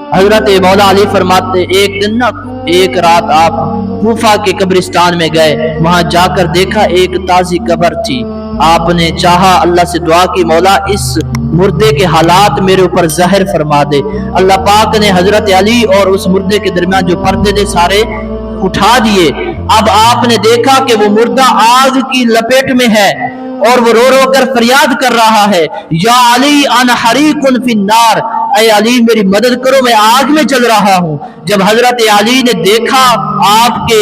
हजरत मौला अली फरमाते एक दिन ना एक रात आप कूफा के कब्रिस्तान में गए, वहां जाकर देखा एक ताजी कब्र थी। आपने चाहा अल्लाह से दुआ की, मौला इस मुर्दे के हालात मेरे ऊपर ज़ाहिर फरमा दे। अल्लाह पाक ने हजरत अली और उस मुर्दे के दरमियान जो पर्दे थे सारे उठा दिए। अब आपने देखा कि वो मुर्दा आग की लपेट में है और वो रो रो कर फरियाद कर रहा है, या अली अन हरीकुन फिन्नार, ऐ अली मेरी मदद करो मैं आग में जल रहा हूँ। जब हजरत अली ने देखा आपके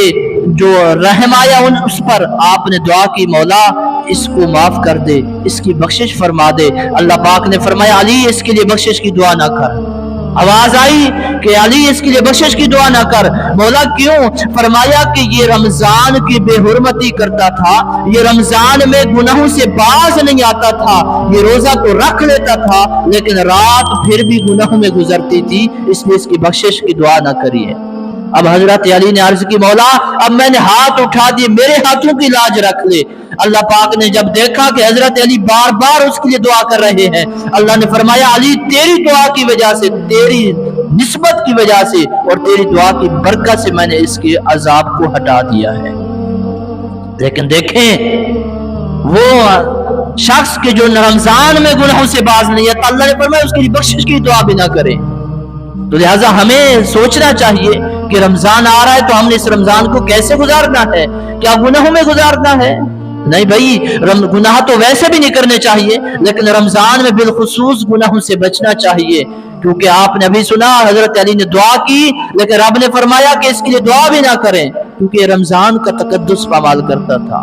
जो रहम आया उस पर, आपने दुआ की मौला इसको माफ कर दे, इसकी बख्शिश फरमा दे। अल्लाह पाक ने फरमाया अली इसके लिए बख्शिश की दुआ ना कर। आवाज आई कि अली इसके लिए बख्शिश की दुआ ना कर। मौला क्यों? फरमाया कि ये रमजान की बेहुरमती करता था, ये रमजान में गुनाहों से बाज नहीं आता था, ये रोजा तो रख लेता था लेकिन रात फिर भी गुनाहों में गुजरती थी, इसलिए इसकी बख्शिश की दुआ ना करिए। अब हजरत अली ने अर्ज की मौला अब मैंने हाथ उठा दिए, मेरे हाथों की लाज रख ले। अल्लाह पाक ने जब देखा कि हजरत अली बार बार उसके लिए दुआ कर रहे हैं, अल्लाह ने फरमाया अली तेरी दुआ की वजह से, तेरी निस्बत की वजह से और तेरी दुआ की बरकत से मैंने इसके अजाब को हटा दिया है। लेकिन देखें वो शख्स के जो रमजान में गुनाहों से बाज नहीं है, तो अल्लाह ने फरमाया उसके लिए बख्शिश की दुआ भी ना करे। तो लिहाजा हमें सोचना चाहिए कि रमजान आ रहा है तो हमने इस रमजान को कैसे गुजारना है, क्या गुनाहों में गुजारना है? नहीं भाई, गुनाह तो वैसे भी नहीं करने चाहिए, लेकिन रमजान में बिलखुसूस गुनाहों से बचना चाहिए। क्योंकि आपने अभी सुना हजरत अली ने दुआ की, लेकिन रब ने फरमाया कि इसके लिए दुआ भी ना करें, क्योंकि रमजान का तकद्दुस पामाल करता था।